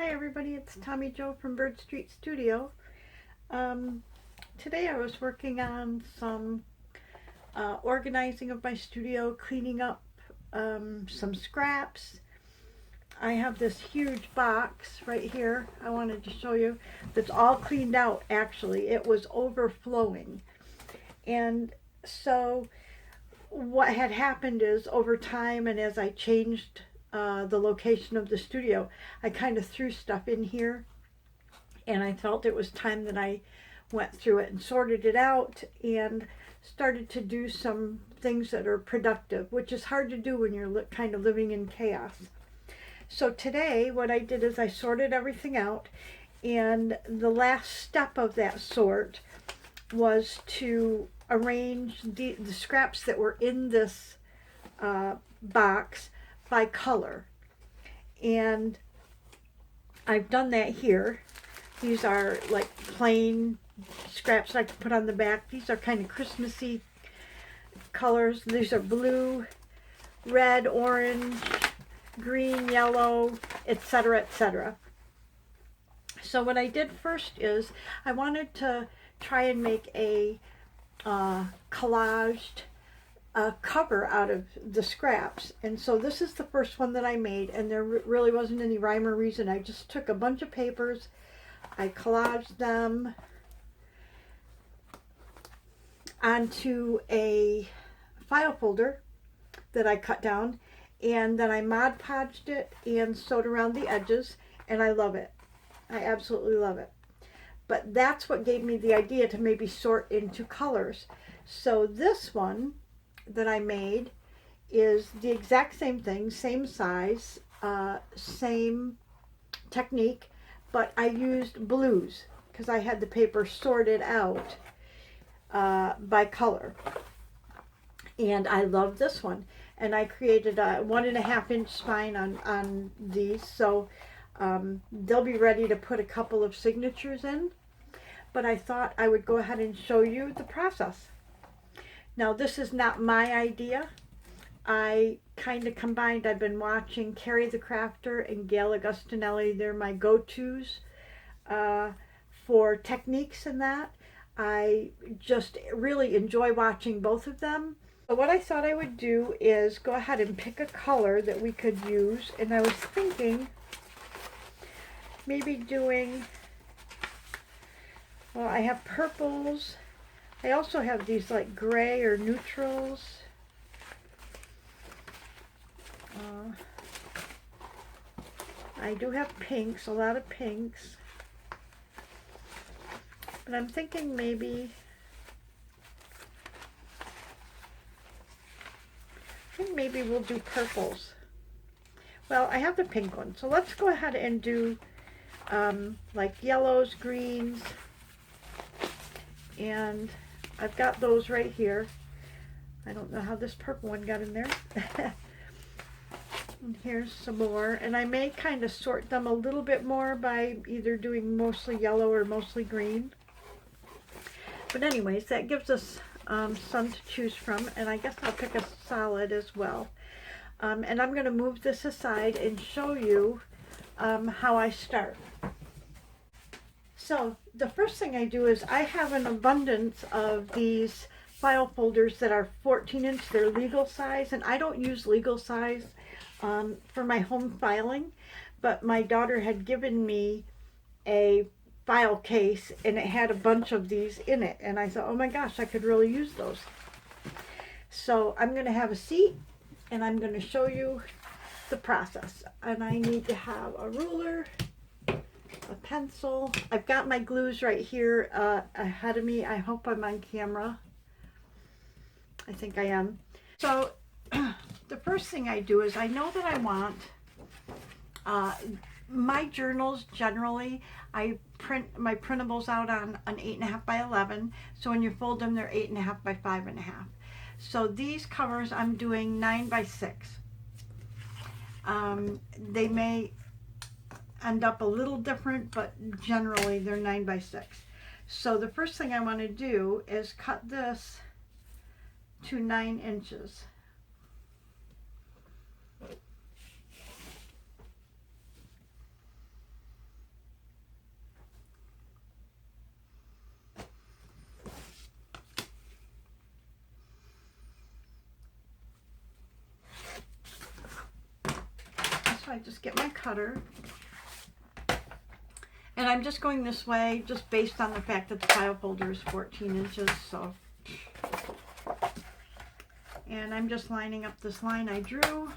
Hi everybody, it's Tommy Jo from Bird Street Studio. Today I was working on some organizing of my studio, cleaning up some scraps. I have this huge box right here I wanted to show you that's all cleaned out actually. It was overflowing. And so what had happened is over time and as I changed the location of the studio, I kind of threw stuff in here and I felt it was time that I went through it and sorted it out and started to do some things that are productive, which is hard to do when you're kind of living in chaos. So today what I did is I sorted everything out, and the last step of that sort was to arrange the scraps that were in this box by color. And I've done that here. These are like plain scraps I can put on the back. These are kind of Christmassy colors. These are blue, red, orange, green, yellow, etc., etc. So what I did first is I wanted to try and make a collaged cover out of the scraps, and so this is the first one that I made, and there really wasn't any rhyme or reason. I just took a bunch of papers, I collaged them onto a file folder that I cut down, and then I Mod Podged it and sewed around the edges, and I love it. I absolutely love it. But that's what gave me the idea to maybe sort into colors. So this one that I made is the exact same thing, same size, same technique, but I used blues because I had the paper sorted out by color. And I love this one. And I created a 1.5-inch spine on these, so they'll be ready to put a couple of signatures in. But I thought I would go ahead and show you the process. Now this is not my idea. I kind of combined, I've been watching Ceri the Crafter and Gayle Agostinelli. They're my go-tos for techniques and that. I just really enjoy watching both of them. So what I thought I would do is go ahead and pick a color that we could use, and I was thinking maybe doing, well, I have purples. I also have these like gray or neutrals. I do have pinks, a lot of pinks. But I'm thinking maybe, we'll do purples. Well, I have the pink one, so let's go ahead and do like yellows, greens, and I've got those right here. I don't know how this purple one got in there. And here's some more, and I may kind of sort them a little bit more by either doing mostly yellow or mostly green. But anyways, that gives us some to choose from, and I guess I'll pick a solid as well. And I'm going to move this aside and show you how I start. So the first thing I do is I have an abundance of these file folders that are 14-inch. They're legal size, and I don't use legal size for my home filing, but my daughter had given me a file case and it had a bunch of these in it, and I thought, oh my gosh, I could really use those. So I'm going to have a seat and I'm going to show you the process. And I need to have a ruler, a pencil. I've got my glues right here ahead of me. I hope I'm on camera. I think I am. So the first thing I do is I know that I want my journals. Generally I print my printables out on an 8.5 by 11, so when you fold them they're 8.5 by 5.5. So these covers I'm doing 9 by 6. They may end up a little different, but generally they're 9 by 6. So the first thing I want to do is cut this to 9 inches. just get my cutter. And I'm just going this way just based on the fact that the file folder is 14 inches. So, and I'm just lining up this line I drew.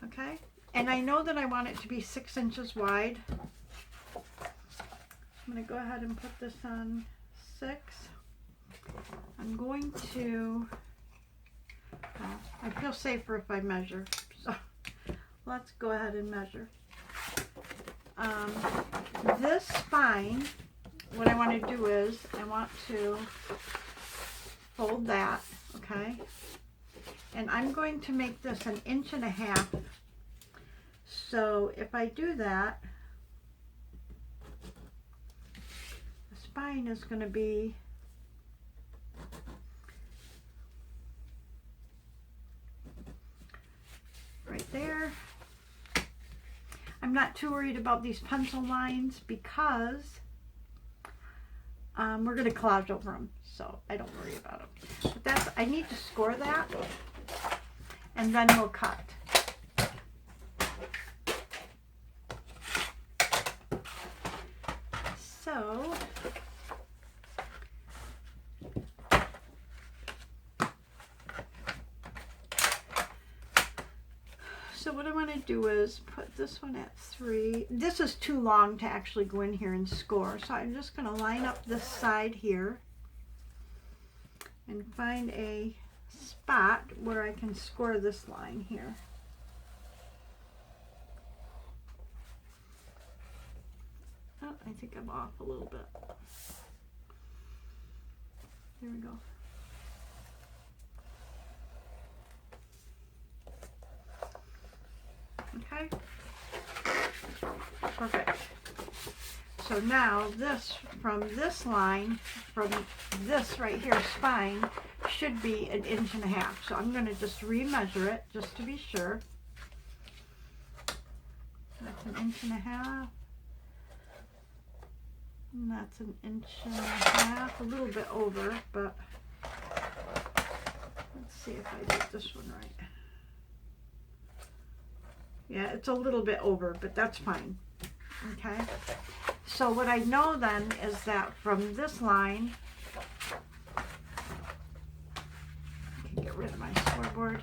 Okay, and I know that I want it to be 6 inches wide. I'm going to go ahead and put this on 6. I'm going to, I feel safer if I measure, so let's go ahead and measure. This spine, what I want to do is, I want to fold that, okay? And I'm going to make this 1.5 inches. So if I do that, the spine is going to be right there. I'm not too worried about these pencil lines because we're going to collage over them, so I don't worry about them. But that's, I need to score that, and then we'll cut. So what I want to do is put this one at 3. This is too long to actually go in here and score, so I'm just going to line up this side here and find a spot where I can score this line here. Oh, I think I'm off a little bit. There we go. Okay, perfect. So now this, from this line, from this right here spine, should be 1.5 inches. So I'm going to just remeasure it just to be sure. That's 1.5 inches. And that's 1.5 inches, a little bit over, but let's see if I did this one right. Yeah, it's a little bit over, but that's fine. Okay, so what I know then is that from this line, I can get rid of my scoreboard.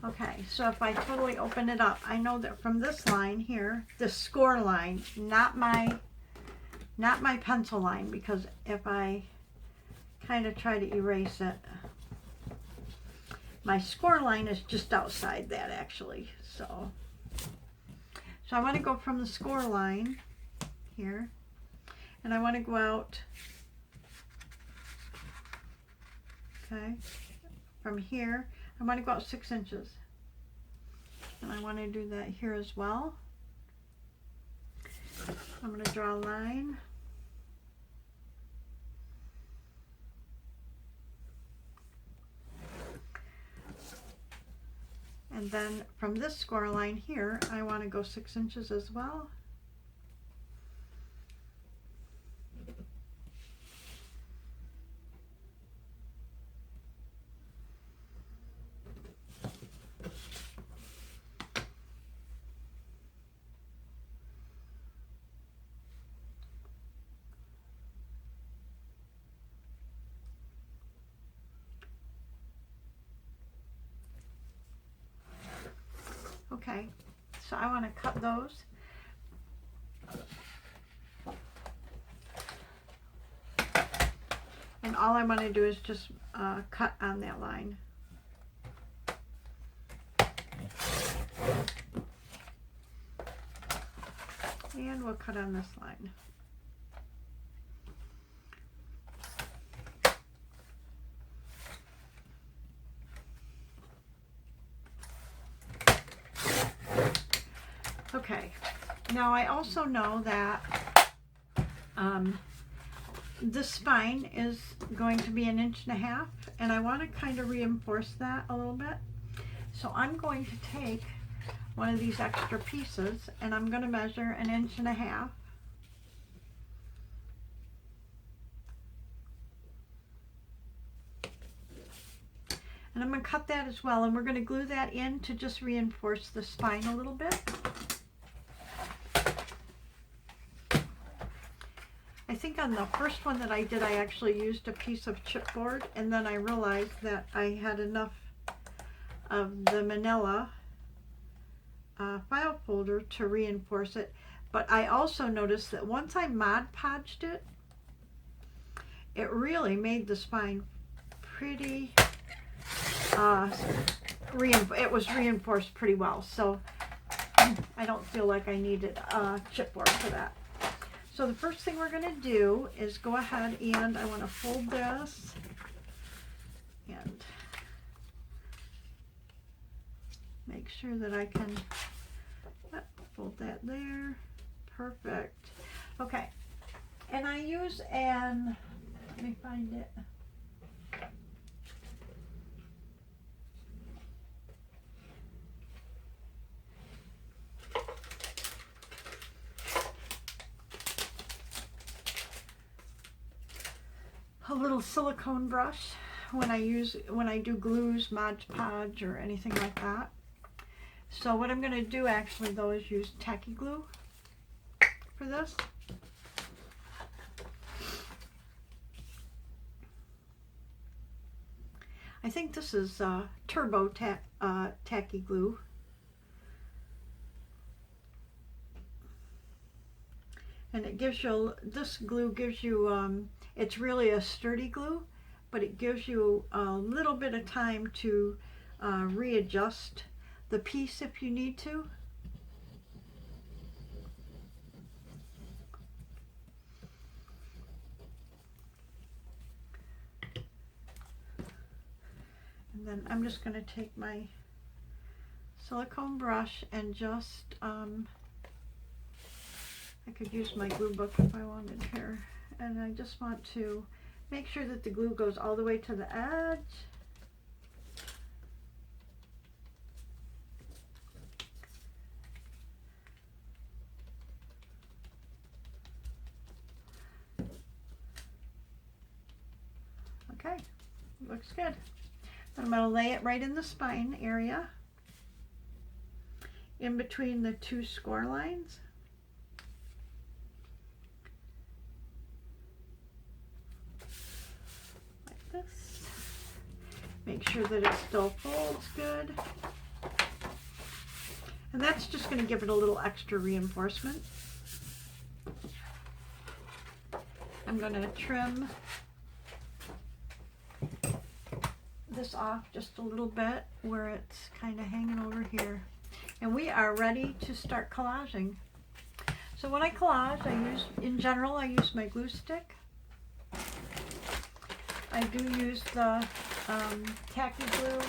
Okay, so if I totally open it up, I know that from this line here, the score line, not my pencil line, because if I kind of try to erase it, my score line is just outside that actually. So I want to go from the score line here, and I want to go out, okay, from here, I want to go out 6 inches, and I want to do that here as well. I'm going to draw a line. And then from this score line here, I want to go 6 inches as well. Okay, so I want to cut those. And all I want to do is just cut on that line. And we'll cut on this line. Okay, now I also know that this spine is going to be 1.5 inches, and I want to kind of reinforce that a little bit. So I'm going to take one of these extra pieces, and I'm going to measure 1.5 inches. And I'm going to cut that as well, and we're going to glue that in to just reinforce the spine a little bit. I think on the first one that I did, I actually used a piece of chipboard, and then I realized that I had enough of the manila file folder to reinforce it. But I also noticed that once I Mod Podged it, it really made the spine pretty, it was reinforced pretty well. So I don't feel like I needed chipboard for that. So the first thing we're going to do is go ahead and I want to fold this and make sure that I can fold that there. Perfect. Okay. And I use let me find it. A little silicone brush when I do glues, Mod Podge, or anything like that. So what I'm going to do actually though is use tacky glue for this. I think this is turbo tacky glue. And it gives you, this glue gives you, it's really a sturdy glue, but it gives you a little bit of time to readjust the piece if you need to. And then I'm just going to take my silicone brush and just, I could use my glue book if I wanted here. And I just want to make sure that the glue goes all the way to the edge. Okay, looks good. I'm going to lay it right in the spine area, in between the two score lines. Like this. Make sure that it still folds good. And that's just going to give it a little extra reinforcement. I'm going to trim this off just a little bit where it's kind of hanging over here. And we are ready to start collaging. So when I collage, in general, I use my glue stick. I do use the tacky glue.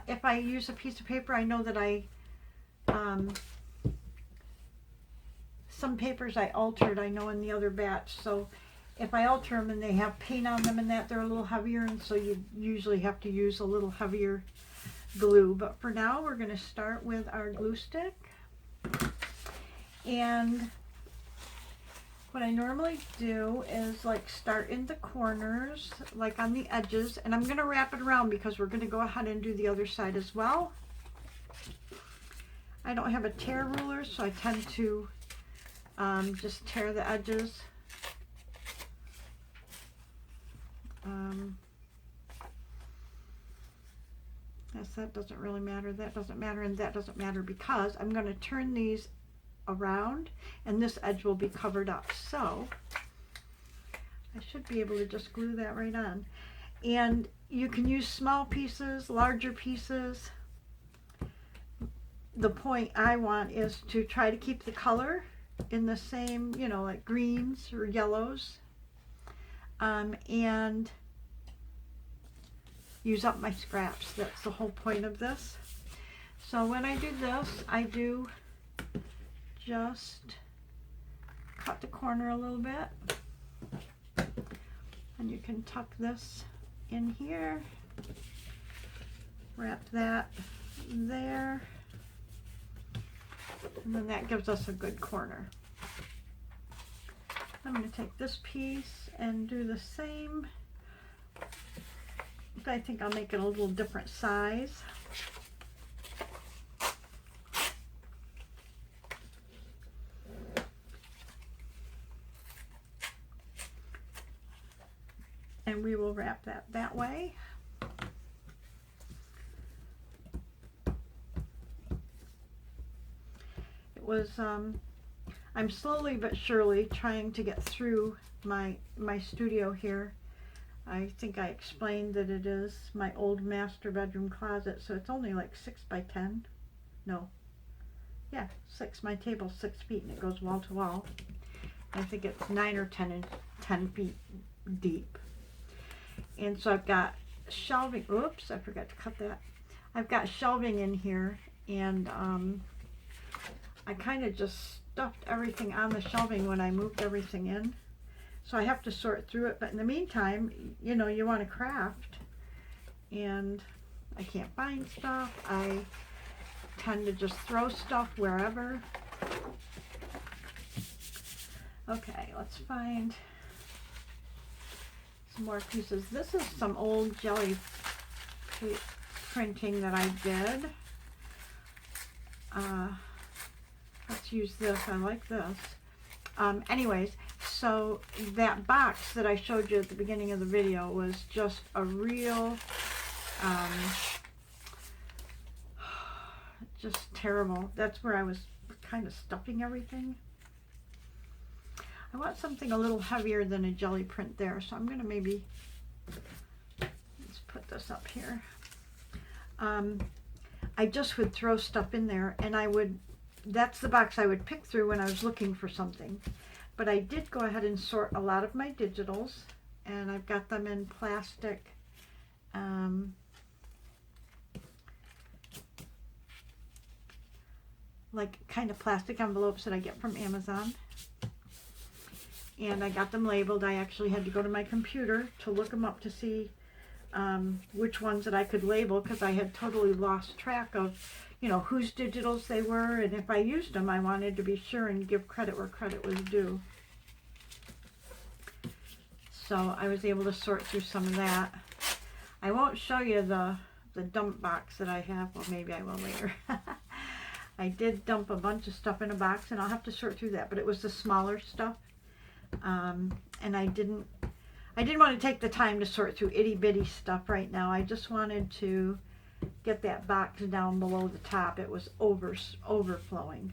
If I use a piece of paper, I know that some papers I altered, I know in the other batch. So if I alter them and they have paint on them and that, they're a little heavier, and so you usually have to use a little heavier glue. But for now, we're going to start with our glue stick. And what I normally do is like start in the corners, like on the edges, and I'm going to wrap it around because we're going to go ahead and do the other side as well. I don't have a tear ruler, so I tend to just tear the edges. Yes, that doesn't really matter, that doesn't matter, and that doesn't matter, because I'm going to turn these around and this edge will be covered up. So I should be able to just glue that right on. And you can use small pieces, larger pieces. The point I want is to try to keep the color in the same, you know, like greens or yellows. And use up my scraps. That's the whole point of this. So when I do this, I do just cut the corner a little bit. And you can tuck this in here. Wrap that there. And then that gives us a good corner. I'm going to take this piece and do the same. I think I'll make it a little different size. And we will wrap that way. It was, I'm slowly but surely trying to get through my studio here. I think I explained that it is my old master bedroom closet, so it's only like 6 by 10. No. Yeah, 6. My table's 6 feet and it goes wall to wall. I think it's 9 or 10 feet deep. And so I've got shelving. Oops, I forgot to cut that. I've got shelving in here, and I kind of just stuffed everything on the shelving when I moved everything in. So I have to sort through it. But in the meantime, you know, you want to craft. And I can't find stuff. I tend to just throw stuff wherever. Okay, let's find some more pieces. This is some old jelly printing that I did. Let's use this. I like this. Anyways, so that box that I showed you at the beginning of the video was just a real, just terrible. That's where I was kind of stuffing everything. I want something a little heavier than a jelly print there, so I'm going to maybe, let's put this up here. I just would throw stuff in there, and that's the box I would pick through when I was looking for something. But I did go ahead and sort a lot of my digitals, and I've got them in plastic, like kind of plastic envelopes that I get from Amazon. And I got them labeled. I actually had to go to my computer to look them up to see which ones that I could label, because I had totally lost track of, you know, whose digitals they were, and if I used them, I wanted to be sure and give credit where credit was due. So I was able to sort through some of that. I won't show you the dump box that I have. Well, maybe I will later. I did dump a bunch of stuff in a box, and I'll have to sort through that, but it was the smaller stuff. And I didn't want to take the time to sort through itty bitty stuff right now. I just wanted to get that box down below the top. It was overflowing.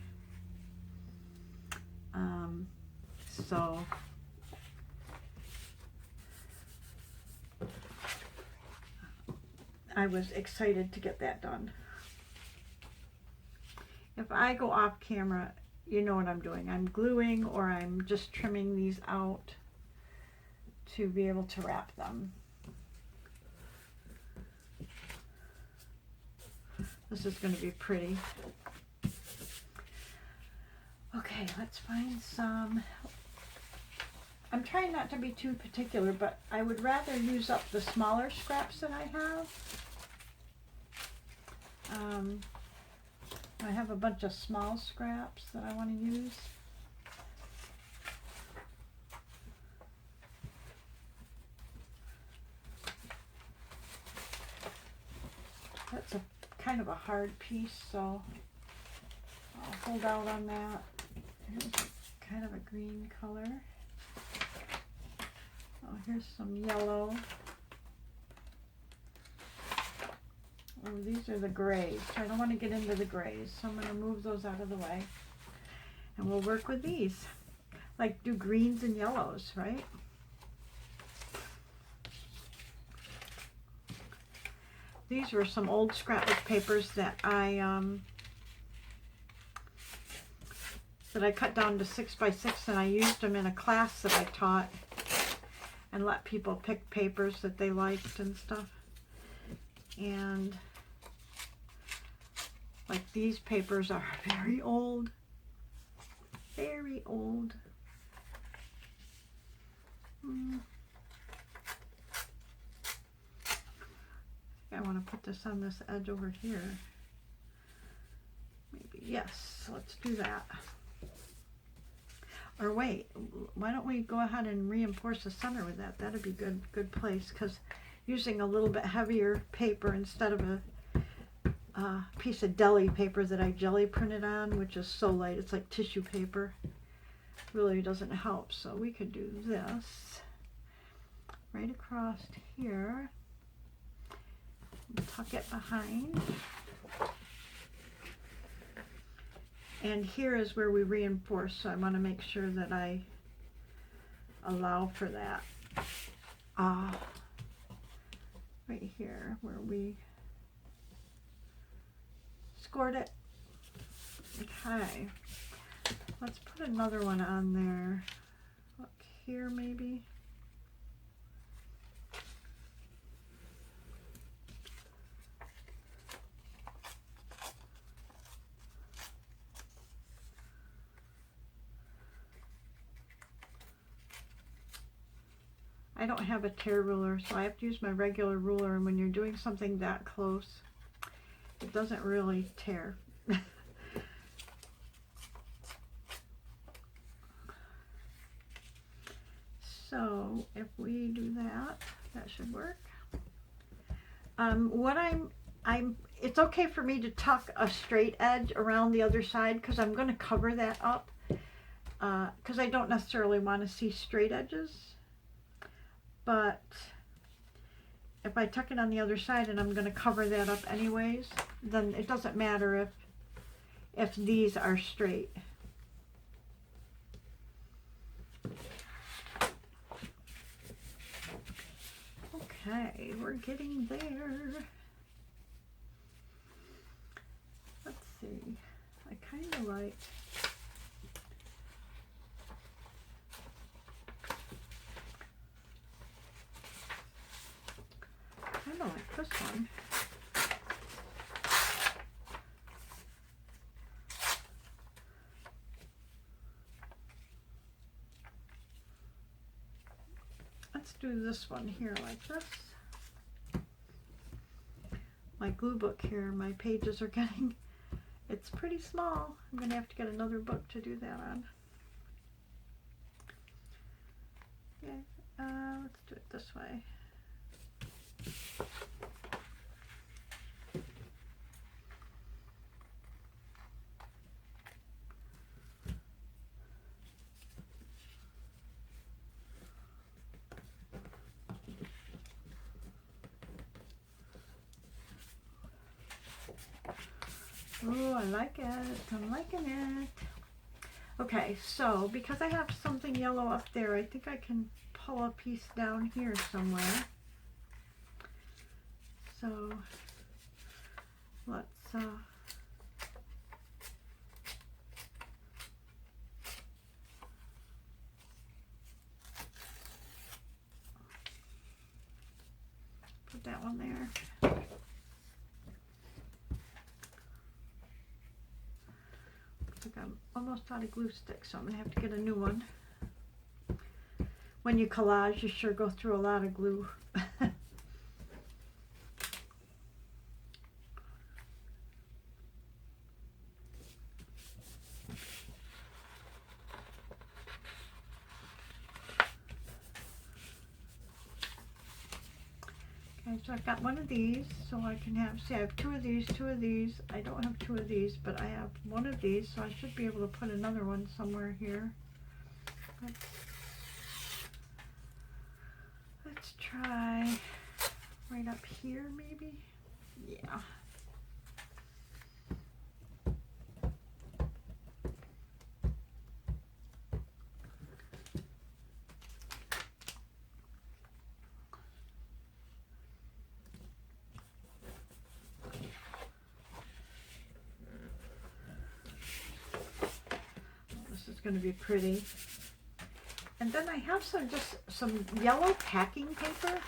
So I was excited to get that done. If I go off camera, you know what I'm doing. I'm gluing, or I'm just trimming these out to be able to wrap them. This is going to be pretty. Okay, let's find some. I'm trying not to be too particular, but I would rather use up the smaller scraps that I have. I have a bunch of small scraps that I want to use. That's a kind of a hard piece, so I'll hold out on that. Here's kind of a green color. Oh, here's some yellow. Oh, these are the grays, so I don't want to get into the grays, so I'm going to move those out of the way. And we'll work with these. Like do greens and yellows, right? These were some old scrapbook papers that I cut down to 6 by 6, and I used them in a class that I taught and let people pick papers that they liked and stuff. And like these papers are very old. Very old. I want to put this on this edge over here. Maybe, yes, let's do that. Or wait, why don't we go ahead and reinforce the center with that? That'd be good place, because using a little bit heavier paper instead of a piece of deli paper that I jelly printed on, which is so light, it's like tissue paper. Really doesn't help. So we could do this right across here, tuck it behind, and here is where we reinforce, so I want to make sure that I allow for that. Right here where we scored it. Okay, let's put another one on there. Look here maybe. I don't have a tear ruler, so I have to use my regular ruler, and when you're doing something that close, it doesn't really tear. So if we do that, that should work. It's okay for me to tuck a straight edge around the other side because I'm going to cover that up because I don't necessarily want to see straight edges. But if I tuck it on the other side and I'm going to cover that up anyways, then it doesn't matter if these are straight. Okay, we're getting there. Let's see. I kind of like this one. Let's do this one here like this. My glue book here, my pages are getting, it's pretty small. I'm going to have to get another book to do that on. Okay, let's do it this way. Oh, I like it. I'm liking it. Okay, so because I have something yellow up there, I think I can pull a piece down here somewhere. So let's put that one there. I'm almost out of glue sticks, so I'm going to have to get a new one. When you collage, you sure go through a lot of glue. Okay, so I've got one of these, so I can have, see, I have two of these. I don't have two of these, but I have one of these, so I should be able to put another one somewhere here. Let's try right up here, maybe? Yeah. Going to be pretty. And then I have some yellow packing paper,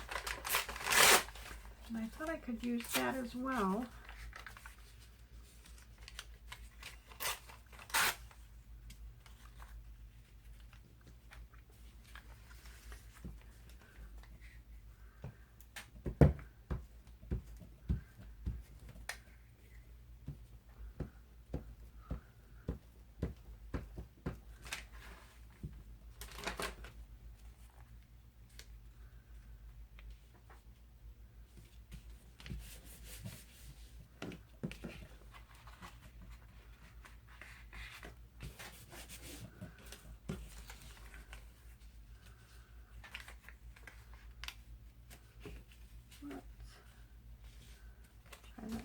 and I thought I could use that as well.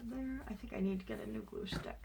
there. I think I need to get a new glue stick.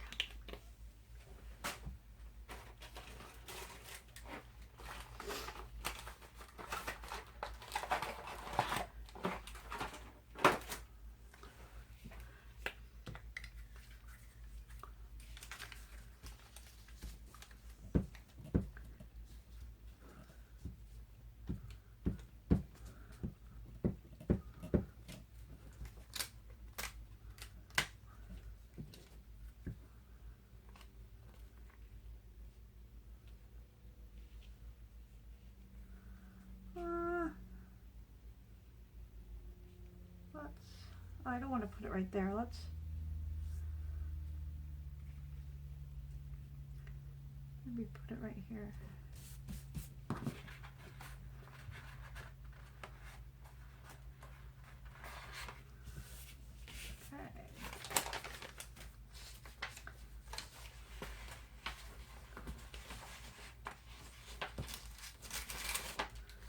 I don't want to put it right there. Let's maybe put it right here. Okay.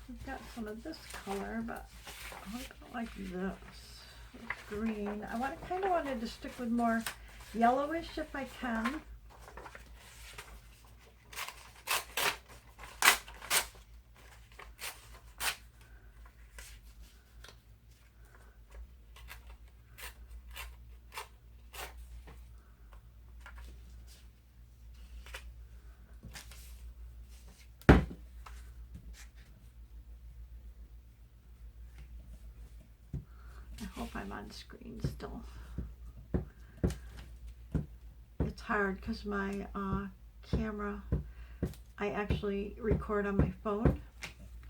We've got some of this color, but I don't like this. Green. I kind of wanted to stick with more yellowish if I can. I hope I'm on screen still. It's hard because my camera, I actually record on my phone,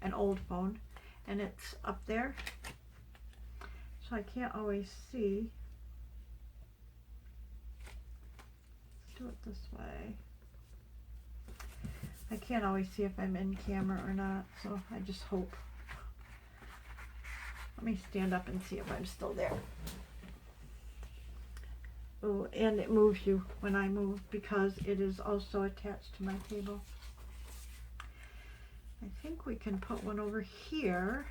an old phone, and it's up there, so I can't always see. Let's do it this way. I can't always see if I'm in camera or not, so I just hope. Let me stand up and see if I'm still there. Oh, and it moves you when I move because it is also attached to my table. I think we can put one over here.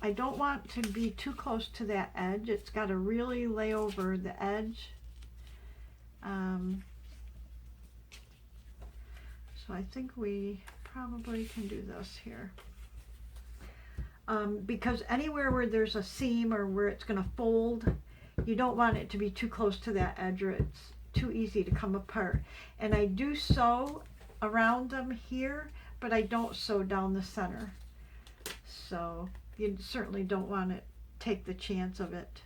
I don't want to be too close to that edge. It's got to really lay over the edge. So I think we probably can do this here. Because anywhere where there's a seam or where it's going to fold, you don't want it to be too close to that edge or it's too easy to come apart. And I do sew around them here, but I don't sew down the center. So you certainly don't want to take the chance of it,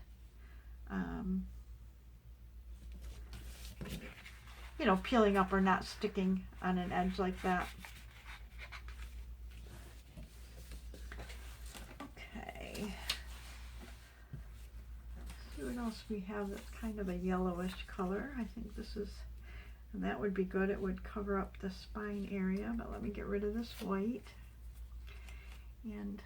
you know, peeling up or not sticking on an edge like that. Okay. Let's see what else we have that's kind of a yellowish color. I think this is, and that would be good. It would cover up the spine area, but let me get rid of this white. And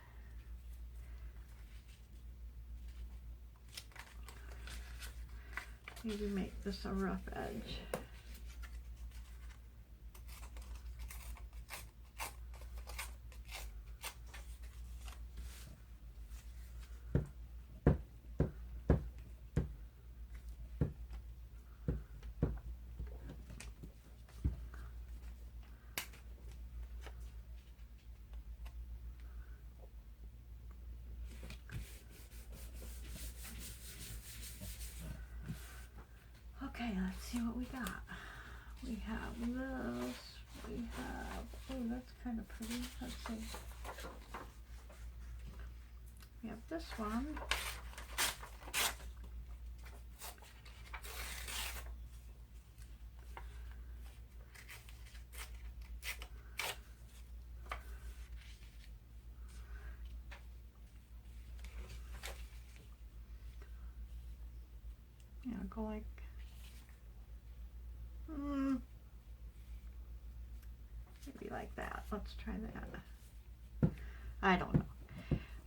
maybe make this a rough edge. Okay, let's see what we got. We have this, we have, oh, that's kind of pretty. Let's see. We have this one. Yeah, go like, maybe like that. Let's try that. I don't know.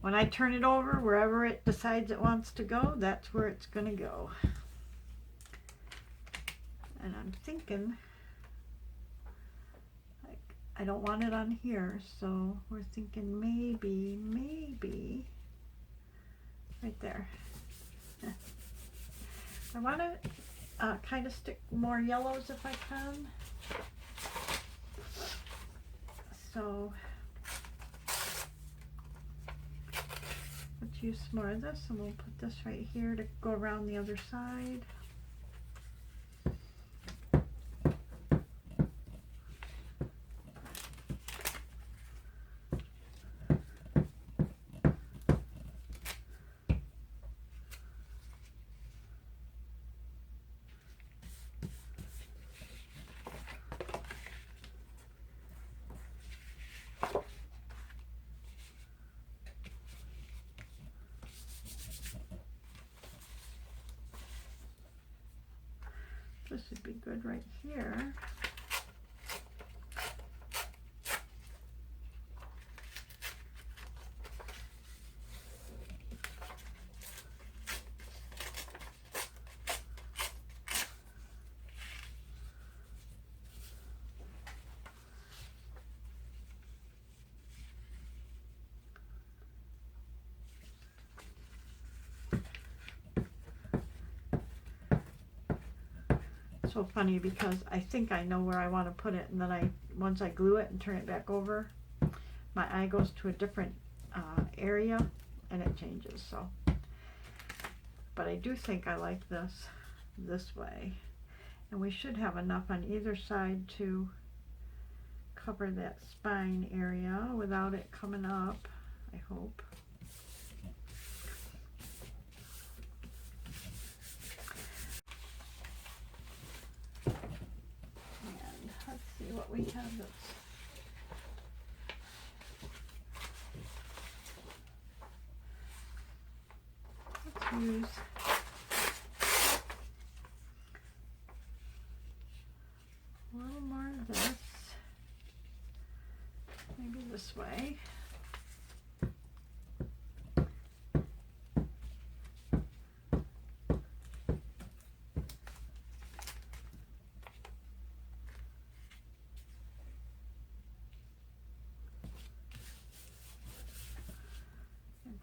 When I turn it over, wherever it decides it wants to go, that's where it's going to go. And I'm thinking, like, I don't want it on here, so we're thinking maybe right there. I want to kind of stick more yellows if I can. So let's use some more of this, and we'll put this right here to go around the other side. This would be good right here. So funny because I think I know where I want to put it, and then once I glue it and turn it back over, my eye goes to a different area and it changes. So, but I do think I like this way, and we should have enough on either side to cover that spine area without it coming up, I hope. What we have that's let's use a little more of this, maybe this way.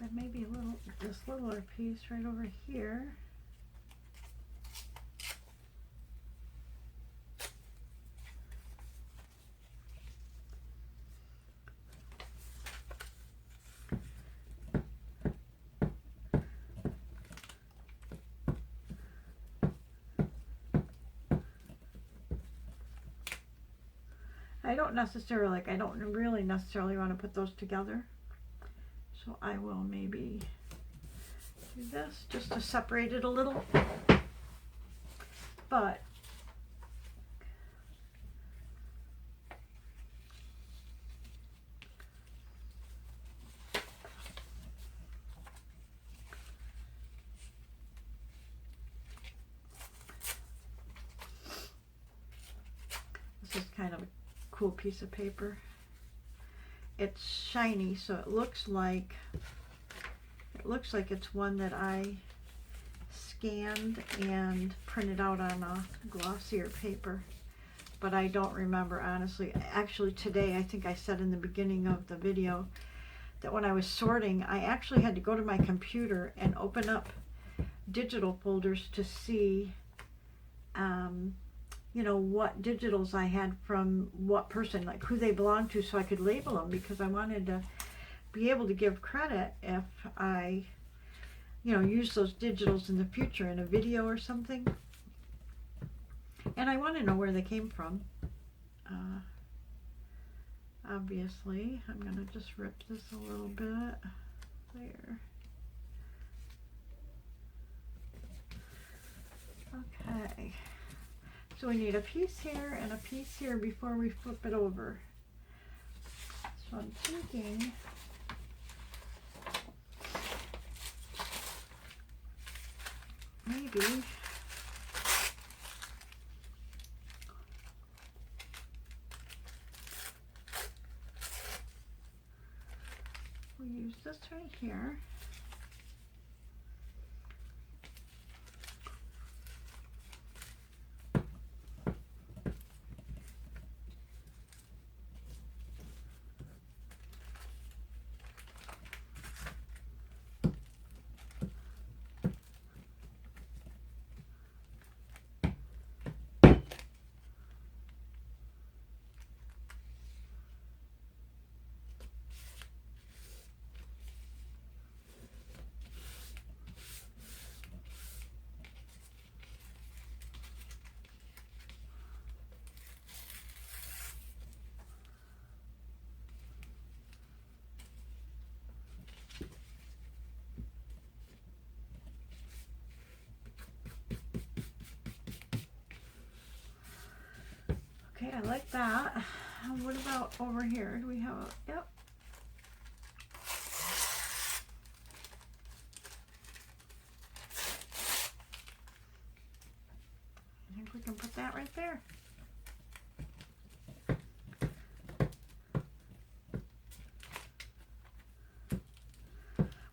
Then maybe this littler piece right over here. I don't really necessarily want to put those together. So I will maybe do this just to separate it a little. But this is kind of a cool piece of paper. It's shiny, so it looks like it's one that I scanned and printed out on a glossier paper, but I don't remember honestly. Actually today, I think I said in the beginning of the video that when I was sorting, I actually had to go to my computer and open up digital folders to see you know, what digitals I had from what person, like who they belonged to, so I could label them, because I wanted to be able to give credit if I, you know, use those digitals in the future in a video or something. And I want to know where they came from. Obviously, I'm going to just rip this a little bit there. Okay. So we need a piece here and a piece here before we flip it over. So I'm thinking maybe we'll use this right here. Okay, I like that. What about over here? Do we have a, yep. I think we can put that right there.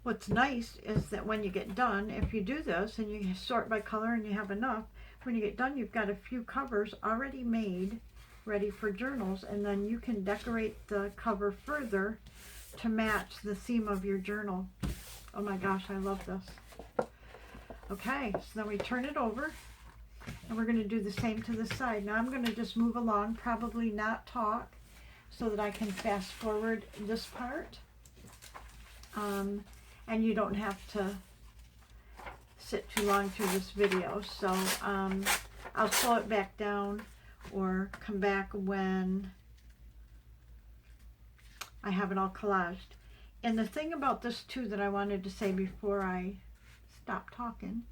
What's nice is that when you get done, if you do this and you sort by color and you have enough, when you get done, you've got a few covers already made, ready for journals, and then you can decorate the cover further to match the theme of your journal. Oh my gosh, I love this. Okay, so then we turn it over, and we're going to do the same to the side. Now I'm going to just move along, probably not talk, so that I can fast forward this part. And you don't have to sit too long through this video. So I'll slow it back down or come back when I have it all collaged. And the thing about this too that I wanted to say before I stop talking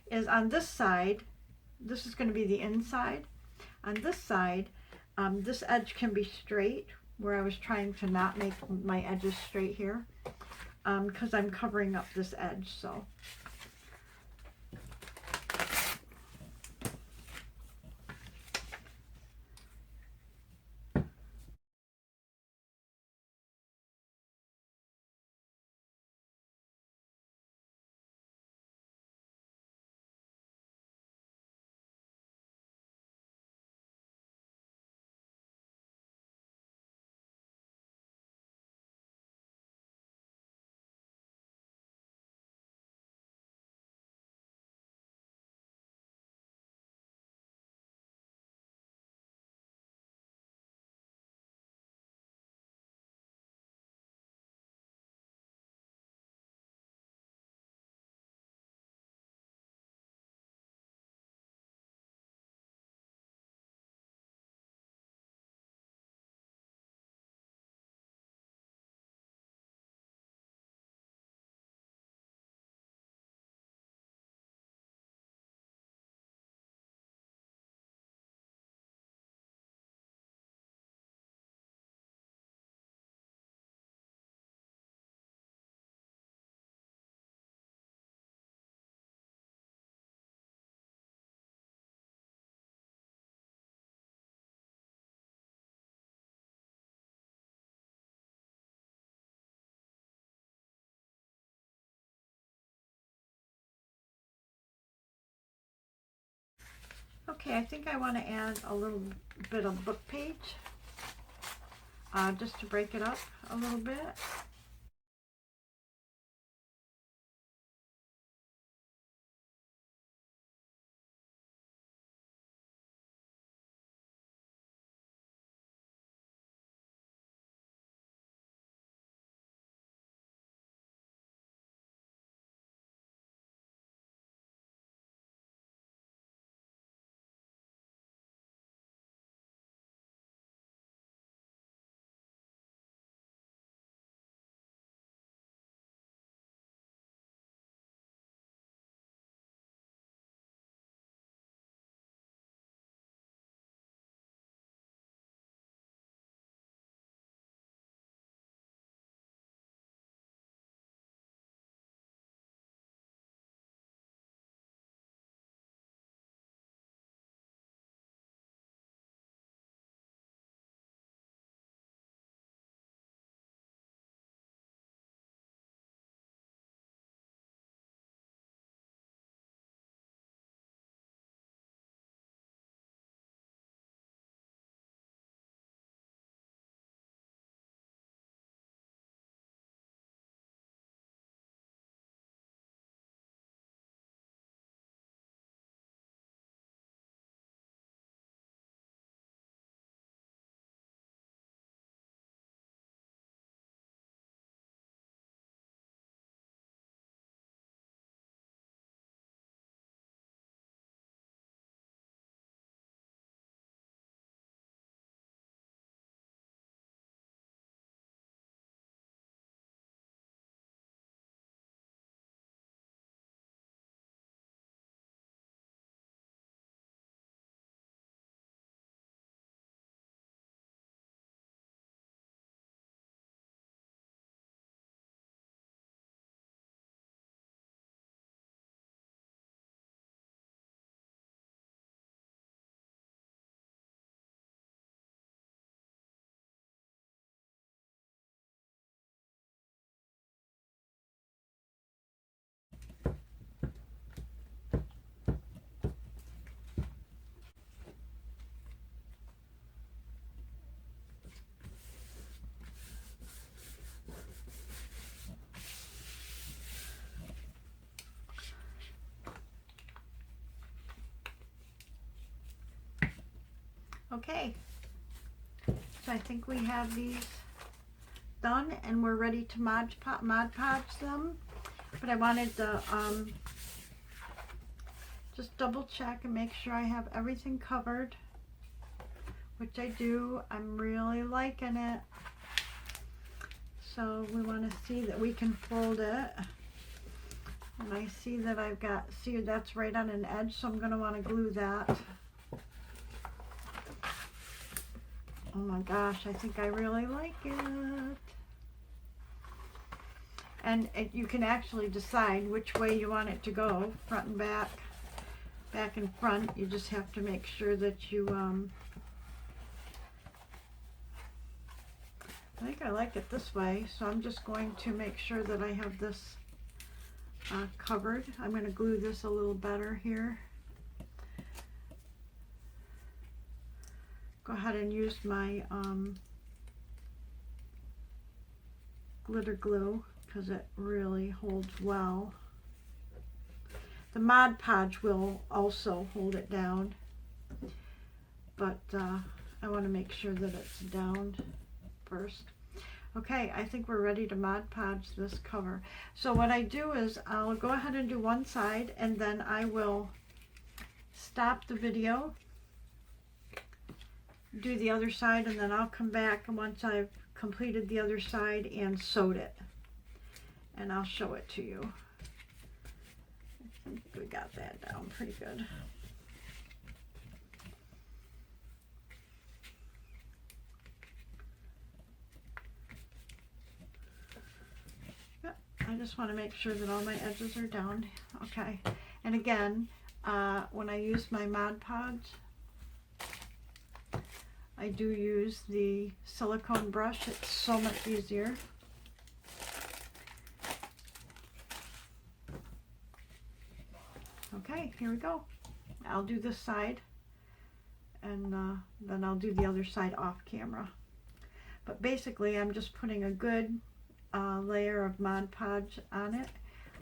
is on this side, this is going to be the inside. On this side, this edge can be straight, where I was trying to not make my edges straight here. Because I'm covering up this edge, so. Okay, I think I want to add a little bit of book page, just to break it up a little bit. Okay, so I think we have these done and we're ready to Mod Podge them. But I wanted to just double check and make sure I have everything covered, which I do. I'm really liking it. So we want to see that we can fold it. And I see that I've got, see that's right on an edge, so I'm going to want to glue that. Oh my gosh, I think I really like it. And you can actually decide which way you want it to go, front and back, back and front. You just have to make sure that you, I think I like it this way, so I'm just going to make sure that I have this covered. I'm going to glue this a little better here. Go ahead and use my glitter glue because it really holds well. The Mod Podge will also hold it down, but I want to make sure that it's down first. Okay, I think we're ready to Mod Podge this cover. So what I do is I'll go ahead and do one side, and then I will stop the video, do the other side, and then I'll come back once I've completed the other side and sewed it, and I'll show it to you. I think we got that down pretty good. Yep, I just want to make sure that all my edges are down. Okay, and again, when I use my Mod Podge, I do use the silicone brush. It's so much easier. Okay, here we go. I'll do this side, and then I'll do the other side off camera. But basically, I'm just putting a good layer of Mod Podge on it.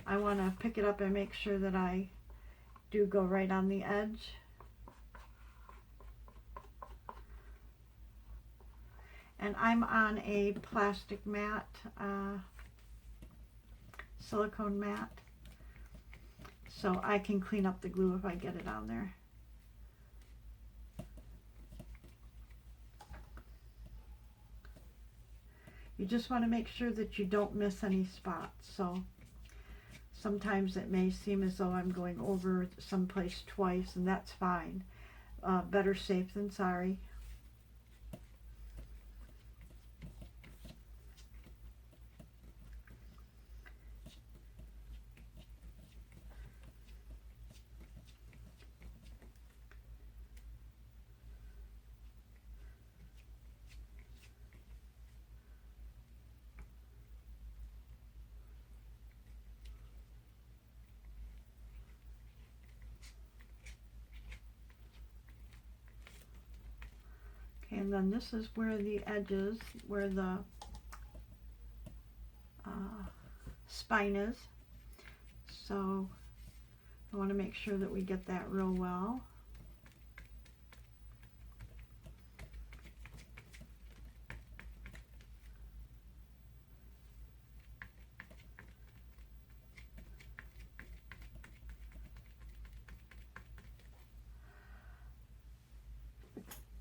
I want to pick it up and make sure that I do go right on the edge. And I'm on a plastic mat, silicone mat, so I can clean up the glue if I get it on there. You just want to make sure that you don't miss any spots. So sometimes it may seem as though I'm going over someplace twice, and that's fine. Better safe than sorry. And then this is where the edges, where the spine is. So I want to make sure that we get that real well.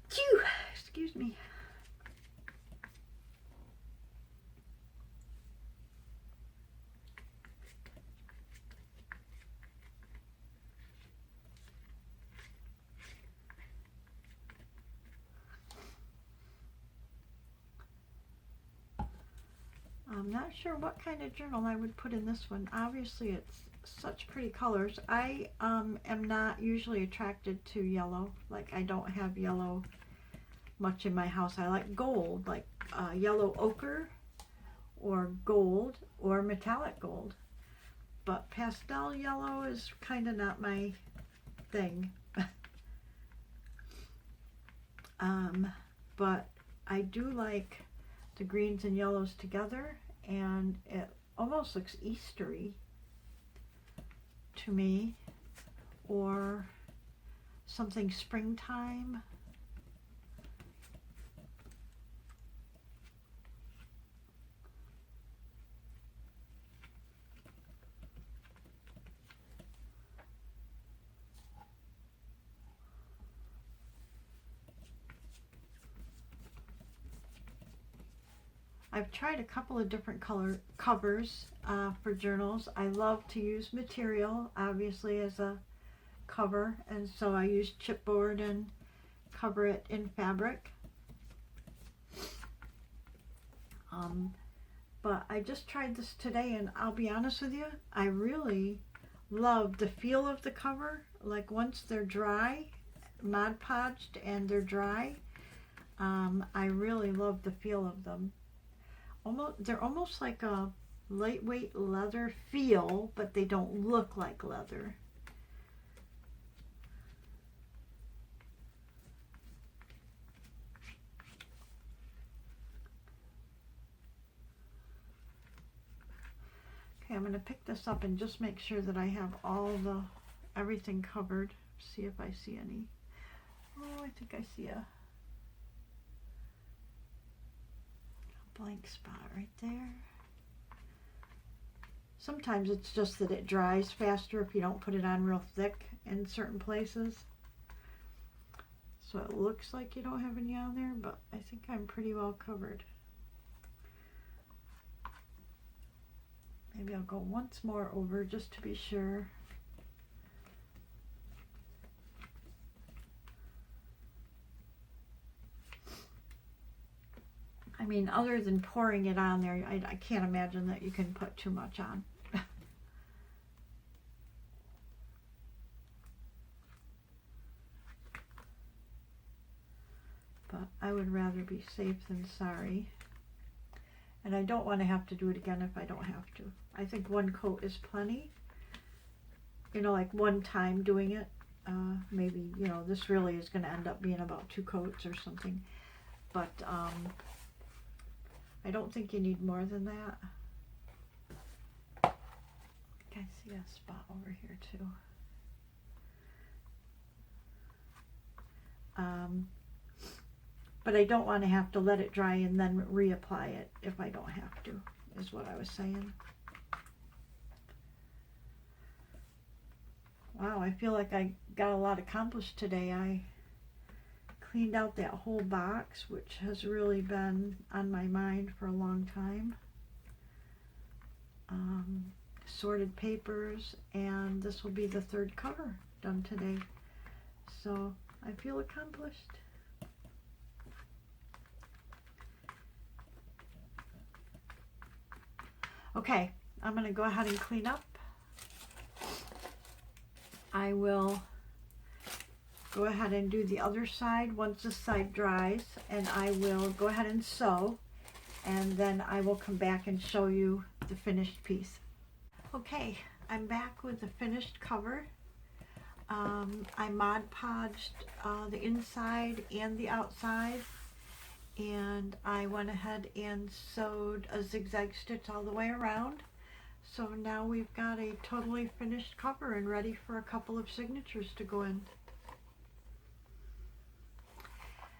Phew, excuse me. I'm not sure what kind of journal I would put in this one. Obviously it's such pretty colors. I am not usually attracted to yellow. Like, I don't have yellow much in my house. I like gold, like yellow ochre or gold or metallic gold. But pastel yellow is kind of not my thing. But I do like the greens and yellows together, and it almost looks Eastery to me, or something springtime. I've tried a couple of different color covers for journals. I love to use material, obviously, as a cover, and so I use chipboard and cover it in fabric. But I just tried this today, and I'll be honest with you, I really love the feel of the cover. Like once they're dry, Mod Podged, and they're dry, I really love the feel of them. They're almost like a lightweight leather feel, but they don't look like leather. Okay, I'm going to pick this up and just make sure that I have everything covered. See if I see any. Oh, I think I see a blank spot right there. Sometimes it's just that it dries faster if you don't put it on real thick in certain places. So it looks like you don't have any on there, but I think I'm pretty well covered. Maybe I'll go once more over just to be sure. I mean, other than pouring it on there, I can't imagine that you can put too much on. But I would rather be safe than sorry. And I don't want to have to do it again if I don't have to. I think one coat is plenty. You know, like one time doing it. Maybe, you know, this really is going to end up being about 2 coats or something. But I don't think you need more than that. I see a spot over here too. But I don't want to have to let it dry and then reapply it if I don't have to, is what I was saying. Wow, I feel like I got a lot accomplished today. I cleaned out that whole box, which has really been on my mind for a long time. Sorted papers, and this will be the 3rd cover done today. So I feel accomplished. Okay, I'm going to go ahead and clean up. I will go ahead and do the other side once this side dries, and I will go ahead and sew, and then I will come back and show you the finished piece. Okay, I'm back with the finished cover. I Mod Podged the inside and the outside, and I went ahead and sewed a zigzag stitch all the way around. So now we've got a totally finished cover and ready for a couple of signatures to go in.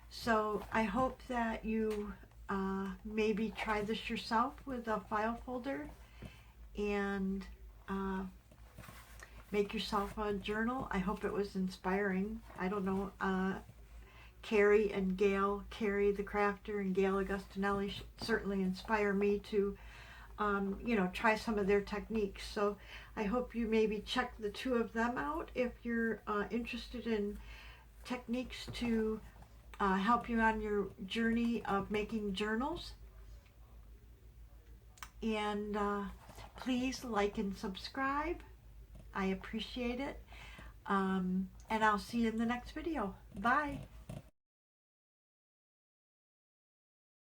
So I hope that you maybe try this yourself with a file folder and make yourself a journal. I hope it was inspiring. I don't know, Ceri and Gayle, Ceri the crafter and Gayle Agostinelli certainly inspire me to you know, try some of their techniques. So I hope you maybe check the 2 of them out if you're interested in techniques to help you on your journey of making journals. And please like and subscribe. I appreciate it. And I'll see you in the next video. Bye.